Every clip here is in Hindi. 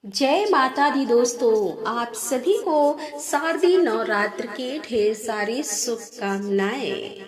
जय माता दी दोस्तों, आप सभी को शारदीय नवरात्र की ढेर सारी शुभकामनाएं।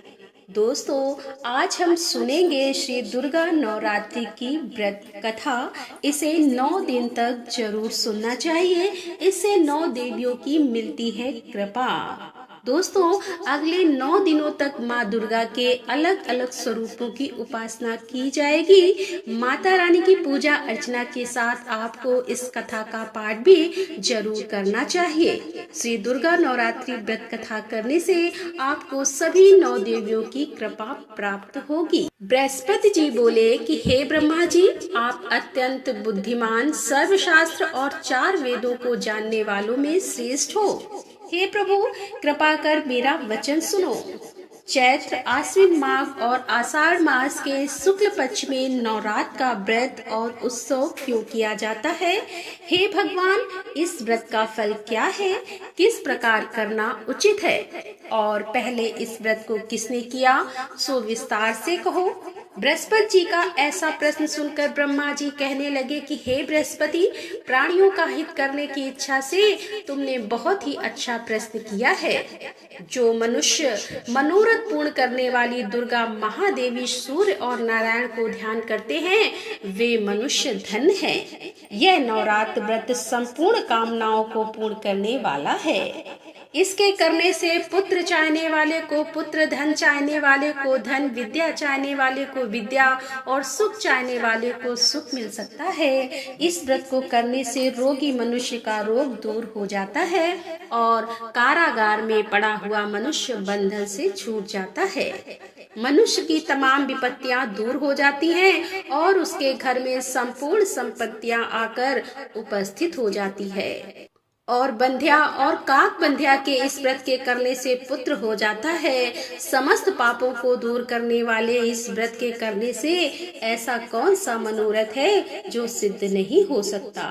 दोस्तों, आज हम सुनेंगे श्री दुर्गा नवरात्रि की व्रत कथा। इसे 9 दिन तक जरूर सुनना चाहिए। इससे 9 देवियों की मिलती है कृपा। दोस्तों, अगले 9 दिनों तक माँ दुर्गा के अलग अलग स्वरूपों की उपासना की जाएगी। माता रानी की पूजा अर्चना के साथ आपको इस कथा का पाठ भी जरूर करना चाहिए। श्री दुर्गा नवरात्रि व्रत कथा करने से आपको सभी 9 देवियों की कृपा प्राप्त होगी। बृहस्पति जी बोले कि हे ब्रह्मा जी, आप अत्यंत बुद्धिमान, सर्वशास्त्र और 4 वेदों को जानने वालों में श्रेष्ठ हो। हे प्रभु, कृपा कर मेरा वचन सुनो। चैत्र, आश्विन माघ और आषाढ़ मास के शुक्ल पक्ष में नवरात्र का व्रत और उत्सव क्यों किया जाता है? हे भगवान, इस व्रत का फल क्या है? किस प्रकार करना उचित है? और पहले इस व्रत को किसने किया, सो विस्तार से कहो। बृहस्पति जी का ऐसा प्रश्न सुनकर ब्रह्मा जी कहने लगे कि हे बृहस्पति, प्राणियों का हित करने की इच्छा से तुमने बहुत ही अच्छा प्रश्न किया है। जो मनुष्य मनोरथ पूर्ण करने वाली दुर्गा महादेवी सूर्य और नारायण को ध्यान करते हैं, वे मनुष्य धन्य हैं। यह नवरात्र व्रत संपूर्ण कामनाओं को पूर्ण करने वाला है। इसके करने से पुत्र चाहने वाले को पुत्र, धन चाहने वाले को धन, विद्या चाहने वाले को विद्या और सुख चाहने वाले को सुख मिल सकता है। इस व्रत को करने से रोगी मनुष्य का रोग दूर हो जाता है और कारागार में पड़ा हुआ मनुष्य बंधन से छूट जाता है। मनुष्य की तमाम विपत्तियां दूर हो जाती हैं और उसके घर में संपूर्ण संपत्तियां आकर उपस्थित हो जाती है। और बंध्या और काक बंध्या के इस व्रत के करने से पुत्र हो जाता है। समस्त पापों को दूर करने वाले इस व्रत के करने से ऐसा कौन सा मनोरथ है जो सिद्ध नहीं हो सकता।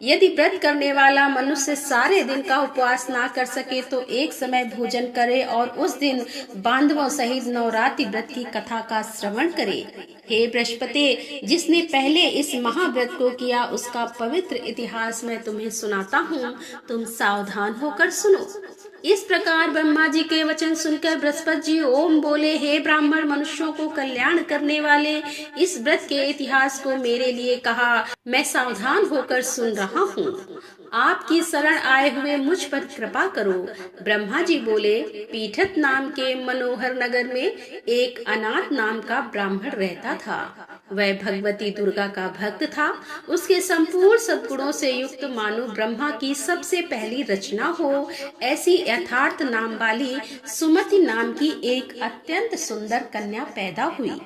यदि व्रत करने वाला मनुष्य सारे दिन का उपवास ना कर सके तो एक समय भोजन करे और उस दिन बांधवों सहित नवरात्रि व्रत की कथा का श्रवण करे। हे बृहस्पति, जिसने पहले इस महाव्रत को किया उसका पवित्र इतिहास मैं तुम्हें सुनाता हूँ, तुम सावधान होकर सुनो। इस प्रकार ब्रह्मा जी के वचन सुनकर बृहस्पति जी ओम बोले, हे ब्राह्मण, मनुष्यों को कल्याण करने वाले इस व्रत के इतिहास को मेरे लिए कहा, मैं सावधान होकर सुन रहा हूँ। आपकी शरण आए हुए मुझ पर कृपा करो। ब्रह्मा जी बोले, पीठत नाम के मनोहर नगर में एक अनाथ नाम का ब्राह्मण रहता था। वह भगवती दुर्गा का भक्त था। उसके संपूर्ण सद्गुणों से युक्त मानो ब्रह्मा की सबसे पहली रचना हो, ऐसी यथार्थ नाम वाली सुमति नाम की एक अत्यंत सुंदर कन्या पैदा हुई।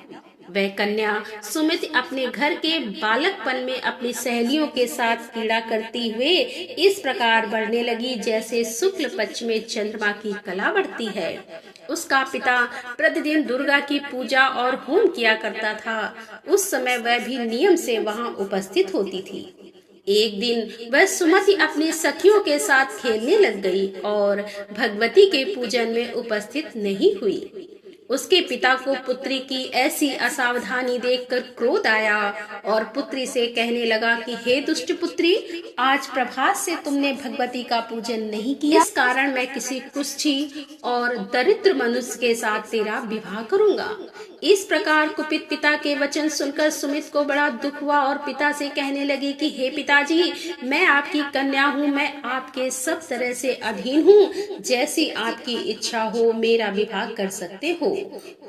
वह कन्या सुमिति अपने घर के बालकपन में अपनी सहेलियों के साथ क्रीड़ा करती हुए इस प्रकार बढ़ने लगी जैसे शुक्ल पक्ष में चंद्रमा की कला बढ़ती है। उसका पिता प्रतिदिन दुर्गा की पूजा और होम किया करता था। उस समय वह भी नियम से वहां उपस्थित होती थी। एक दिन वह सुमति अपनी सखियों के साथ खेलने लग गई और भगवती के पूजन में उपस्थित नहीं हुई। उसके पिता को पुत्री की ऐसी असावधानी देखकर क्रोध आया और पुत्री से कहने लगा कि हे दुष्ट पुत्री, आज प्रभात से तुमने भगवती का पूजन नहीं किया, इस कारण मैं किसी कुष्ठी और दरिद्र मनुष्य के साथ तेरा विवाह करूंगा। इस प्रकार कुपित पिता के वचन सुनकर सुमित को बड़ा दुख हुआ और पिता से कहने लगी कि हे पिताजी, मैं आपकी कन्या हूँ, मैं आपके सब तरह से अधीन हूँ। जैसी आपकी इच्छा हो मेरा विवाह कर सकते हो।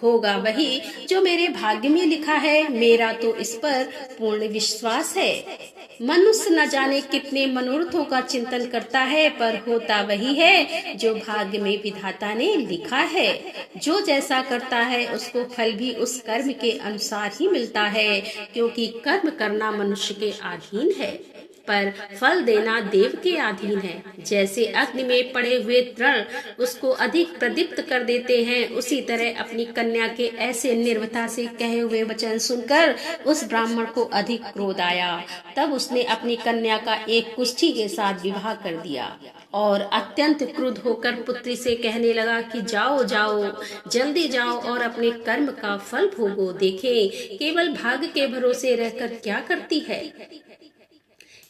होगा वही जो मेरे भाग्य में लिखा है। मेरा तो इस पर पूर्ण विश्वास है। मनुष्य न जाने कितने मनोरथों का चिंतन करता है, पर होता वही है जो भाग्य में विधाता ने लिखा है। जो जैसा करता है उसको फल भी उस कर्म के अनुसार ही मिलता है, क्योंकि कर्म करना मनुष्य के अधीन है पर फल देना देव के अधीन है। जैसे अग्नि में पड़े हुए तृण उसको अधिक प्रदीप्त कर देते हैं, उसी तरह अपनी कन्या के ऐसे निर्भयता से कहे हुए वचन सुनकर उस ब्राह्मण को अधिक क्रोध आया। तब उसने अपनी कन्या का एक कुष्ठी के साथ विवाह कर दिया और अत्यंत क्रुद्ध होकर पुत्री से कहने लगा कि जाओ जाओ, जल्दी जाओ और अपने कर्म का फल भोगो। देखे केवल भाग्य के भरोसे रहकर क्या करती है।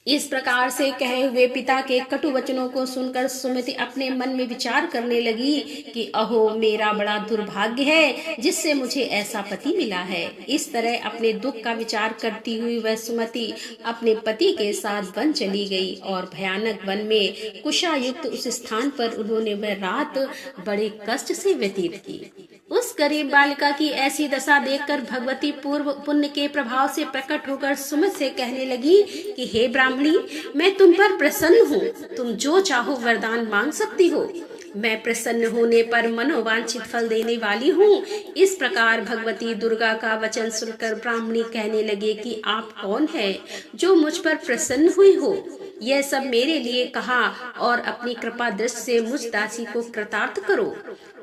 इस प्रकार से कहे हुए पिता के कटु वचनों को सुनकर सुमति अपने मन में विचार करने लगी कि अहो, मेरा बड़ा दुर्भाग्य है जिससे मुझे ऐसा पति मिला है। इस तरह अपने दुख का विचार करती हुई वह सुमति अपने पति के साथ वन चली गई और भयानक वन में कुशायुक्त उस स्थान पर उन्होंने वह रात बड़े कष्ट से व्यतीत की। उस गरीब बालिका की ऐसी दशा देखकर भगवती पूर्व पुण्य के प्रभाव से प्रकट होकर सुमित से कहने लगी कि हे ब्राह्मणी, मैं तुम पर प्रसन्न हूँ, तुम जो चाहो वरदान मांग सकती हो। मैं प्रसन्न होने पर मनोवांछित फल देने वाली हूँ। इस प्रकार भगवती दुर्गा का वचन सुनकर ब्राह्मणी कहने लगे कि आप कौन है जो मुझ पर प्रसन्न हुई हो। यह सब मेरे लिए कहा और अपनी कृपा दृष्टि से मुझ दासी को कृतार्थ करो।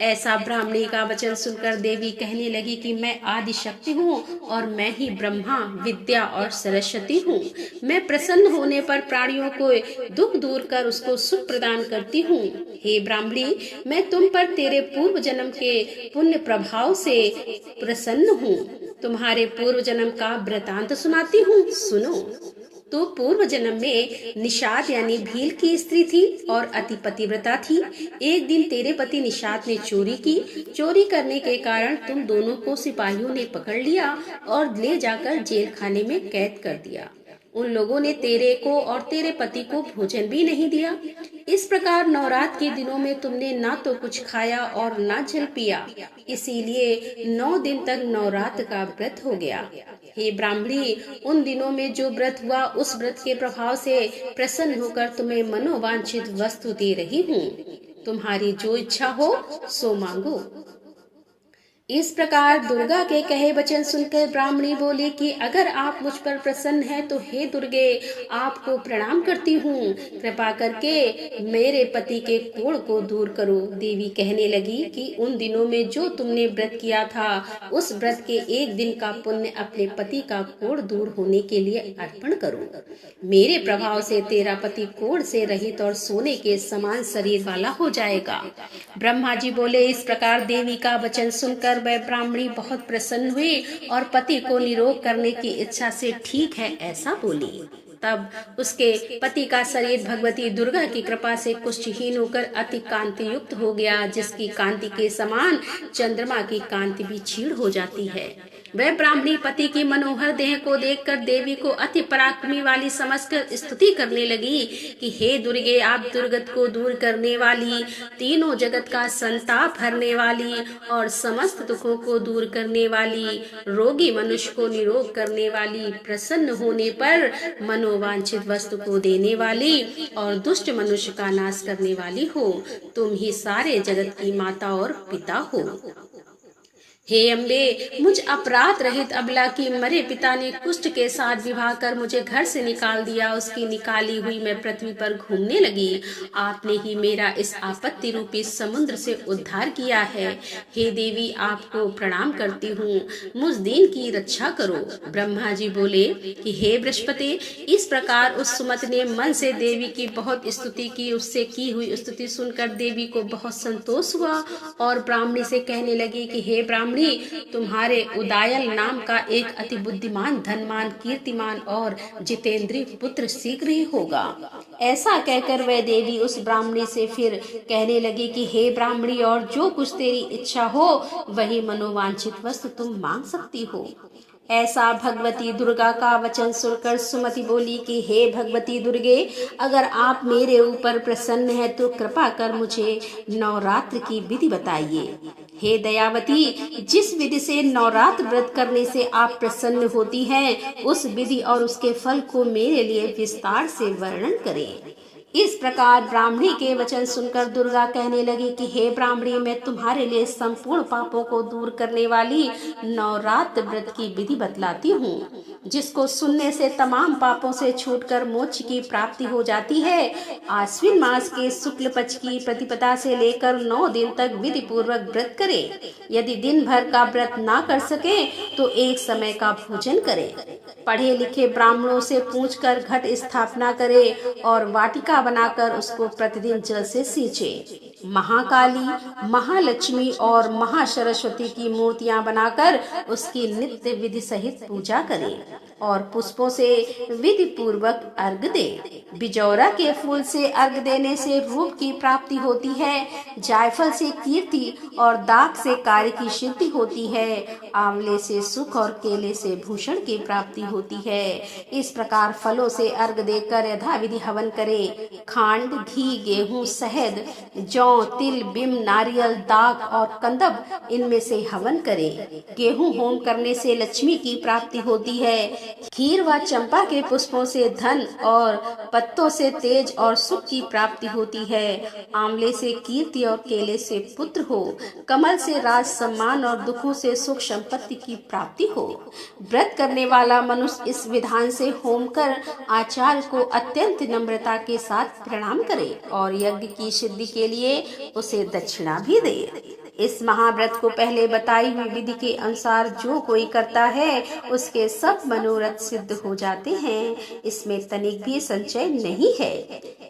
ऐसा ब्राह्मणी का वचन सुनकर देवी कहने लगी कि मैं आदि शक्ति हूँ और मैं ही ब्रह्मा, विद्या और सरस्वती हूँ। मैं प्रसन्न होने पर प्राणियों को दुख दूर कर उसको सुख प्रदान करती हूँ। हे ब्राह्मणी, मैं तुम पर तेरे पूर्व जन्म के पुण्य प्रभाव से प्रसन्न हूँ। तुम्हारे पूर्व जन्म का वृतांत सुनाती हूँ, सुनो। तो पूर्व जन्म में निषाद यानी भील की स्त्री थी और अति पतिव्रता थी। एक दिन तेरे पति निषाद ने चोरी की। चोरी करने के कारण तुम दोनों को सिपाहियों ने पकड़ लिया और ले जाकर जेल खाने में कैद कर दिया। उन लोगों ने तेरे को और तेरे पति को भोजन भी नहीं दिया। इस प्रकार नवरात्र के दिनों में तुमने ना तो कुछ खाया और ना जल पिया, इसीलिए 9 दिन तक नवरात्र का व्रत हो गया। हे ब्राह्मणी, उन दिनों में जो व्रत हुआ उस व्रत के प्रभाव से प्रसन्न होकर तुम्हें मनोवांछित वस्तु दे रही हूँ। तुम्हारी जो इच्छा हो सो मांगो। इस प्रकार दुर्गा के कहे वचन सुनकर ब्राह्मणी बोली कि अगर आप मुझ पर प्रसन्न हैं तो हे दुर्गे, आपको प्रणाम करती हूँ। कृपा करके मेरे पति के कोढ़ को दूर करो। देवी कहने लगी कि उन दिनों में जो तुमने व्रत किया था उस व्रत के एक दिन का पुण्य अपने पति का कोढ़ दूर होने के लिए अर्पण करो। मेरे प्रभाव से तेरा पति कोढ़ से रहित और सोने के समान शरीर वाला हो जाएगा। ब्रह्मा जी बोले। इस प्रकार देवी का वचन सुनकर वह ब्राह्मणी बहुत प्रसन्न हुई और पति को निरोग करने की इच्छा से ठीक है ऐसा बोली। तब उसके पति का शरीर भगवती दुर्गा की कृपा से कुष्ठहीन होकर अति कांति युक्त हो गया, जिसकी कांति के समान चंद्रमा की कांति भी क्षीण हो जाती है। वह ब्राह्मणी पति की मनोहर देह को देखकर देवी को अति पराक्रमी वाली समझकर स्तुति करने लगी कि हे दुर्गे, आप दुर्गत को दूर करने वाली, तीनों जगत का संताप हरने वाली और समस्त दुखों को दूर करने वाली, रोगी मनुष्य को निरोग करने वाली, प्रसन्न होने पर मनोवांछित वस्तु को देने वाली और दुष्ट मनुष्य का नाश करने वाली हो। तुम ही सारे जगत की माता और पिता हो। हे अम्बे, मुझ अपराध रहित अबला की मरे पिता ने कुष्ठ के साथ विवाह कर मुझे घर से निकाल दिया। उसकी निकाली हुई मैं पृथ्वी पर घूमने लगी। आपने ही मेरा इस आपत्ति रूपी समुद्र से उद्धार किया है। हे देवी, आपको प्रणाम करती हूँ, मुझ दीन की रक्षा करो। ब्रह्मा जी बोले कि हे बृहस्पति, इस प्रकार उस सुमत ने मन से देवी की बहुत स्तुति की। उससे की हुई स्तुति सुनकर देवी को बहुत संतोष हुआ और ब्राह्मणी से कहने लगी कि हे ब्राह्मणी, तुम्हारे उदायल नाम का एक अति बुद्धिमान, धनवान, कीर्तिमान और जितेंद्रीय पुत्र शीघ्र ही होगा। ऐसा कहकर वह देवी उस ब्राह्मणी से फिर कहने लगी कि हे ब्राह्मणी, और जो कुछ तेरी इच्छा हो वही मनोवांछित वस्तु तुम मांग सकती हो। ऐसा भगवती दुर्गा का वचन सुनकर सुमति बोली कि हे भगवती दुर्गे, अगर आप मेरे ऊपर प्रसन्न हैं तो कृपा कर मुझे नवरात्र की विधि बताइए। हे दयावती, जिस विधि से नवरात्र व्रत करने से आप प्रसन्न होती हैं, उस विधि और उसके फल को मेरे लिए विस्तार से वर्णन करें। इस प्रकार ब्राह्मणी के वचन सुनकर दुर्गा कहने लगी कि हे ब्राह्मणी, मैं तुम्हारे लिए संपूर्ण पापों को दूर करने वाली नवरात्र व्रत की विधि बतलाती हूँ, जिसको सुनने से तमाम पापों से छूटकर मोक्ष की प्राप्ति हो जाती है। आश्विन मास के शुक्ल पक्ष की प्रतिपदा से लेकर 9 दिन तक विधि पूर्वक व्रत करें। यदि दिन भर का व्रत ना कर सके तो एक समय का भोजन करें। पढ़े लिखे ब्राह्मणों से पूछकर घट स्थापना करे और वाटिका बनाकर उसको प्रतिदिन जल से सींचे। महाकाली, महालक्ष्मी और महासरस्वती की मूर्तियां बनाकर उसकी नित्य विधि सहित पूजा करें। और पुष्पों से विधि पूर्वक अर्घ दे। बिजौरा के फूल से अर्घ देने से रूप की प्राप्ति होती है। जायफल से कीर्ति और दाख से कार्य की सिद्धि होती है। आंवले से सुख और केले से भूषण की प्राप्ति होती है। इस प्रकार फलों से अर्घ देकर यथाविधि हवन करे। खांड, घी, गेहूं, शहद, जौ, तिल, बिम, नारियल, दाख और कंदब इनमें से हवन करे। गेहूं होम करने से लक्ष्मी की प्राप्ति होती है। खीर व चंपा के पुष्पों से धन और पत्तों से तेज और सुख की प्राप्ति होती है। आंवले से कीर्ति और केले से पुत्र हो। कमल से राज, सम्मान और दुखों से सुख संपत्ति की प्राप्ति हो। व्रत करने वाला मनुष्य इस विधान से होम कर आचार्य को अत्यंत नम्रता के साथ प्रणाम करे और यज्ञ की सिद्धि के लिए उसे दक्षिणा भी दे। इस महाव्रत को पहले बताई हुई विधि के अनुसार जो कोई करता है उसके सब मनोरथ सिद्ध हो जाते हैं। इसमें तनिक भी संचय नहीं है।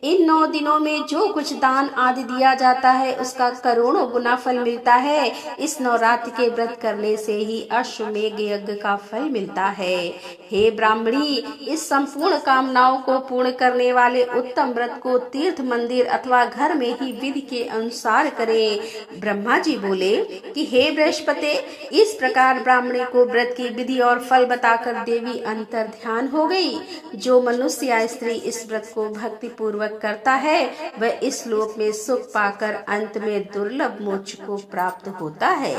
इन 9 दिनों में जो कुछ दान आदि दिया जाता है उसका करोड़ों गुना फल मिलता है। इस नवरात्र के व्रत करने से ही अश्वमेघ यज्ञ का फल मिलता है। हे ब्राह्मणी, इस संपूर्ण कामनाओं को पूर्ण करने वाले उत्तम व्रत को तीर्थ, मंदिर अथवा घर में ही विधि के अनुसार करें। ब्रह्मा जी बोले कि हे बृहस्पति, इस प्रकार ब्राह्मणी को व्रत की विधि और फल बताकर देवी अंतर ध्यान हो गई। जो मनुष्य या स्त्री इस व्रत को भक्ति पूर्वक करता है वह इस लोक में सुख पाकर अंत में दुर्लभ मोक्ष को प्राप्त होता है।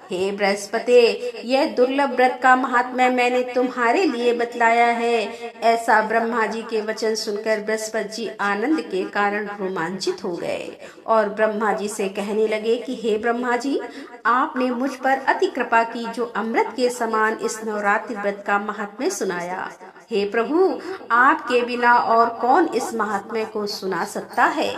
हे बृहस्पति, यह दुर्लभ व्रत का महात्म्य मैंने तुम्हारे लिए बतलाया है। ऐसा ब्रह्मा जी के वचन सुनकर बृहस्पति जी आनंद के कारण रोमांचित हो गए और ब्रह्मा जी से कहने लगे कि हे ब्रह्मा जी, आपने मुझ पर अति कृपा की जो अमृत के समान इस नवरात्रि व्रत का महात्म्य सुनाया। हे प्रभु, आपके बिना और कौन इस महात्म्य को सुना सकता है।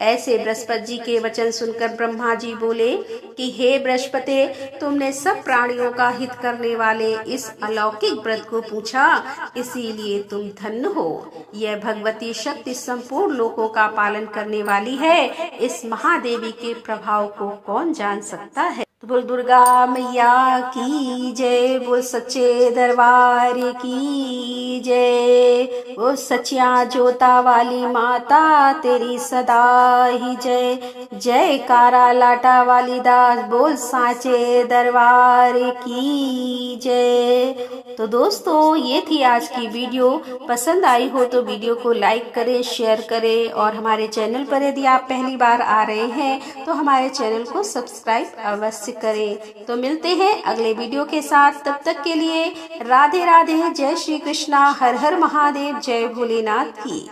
ऐसे बृहस्पति जी के वचन सुनकर ब्रह्मा जी बोले कि हे बृहस्पति, तुमने सब प्राणियों का हित करने वाले इस अलौकिक व्रत को पूछा, इसीलिए तुम धन्य हो। यह भगवती शक्ति संपूर्ण लोकों का पालन करने वाली है। इस महादेवी के प्रभाव को कौन जान सकता है। बोल दुर्गा मैया की जय, बोल सच्चे दरबार की जय, वो सचिया जोता वाली माता तेरी सदा ही जय। जय कारा लाटा वाली दास, बोल साचे दरबार की जय। तो दोस्तों, ये थी आज की वीडियो। पसंद आई हो तो वीडियो को लाइक करें, शेयर करें और हमारे चैनल पर यदि आप पहली बार आ रहे हैं तो हमारे चैनल को सब्सक्राइब अवश्य करें। तो मिलते हैं अगले वीडियो के साथ। तब तक के लिए राधे राधे, जय श्री कृष्णा, हर हर महादेव, जय भोलेनाथ की।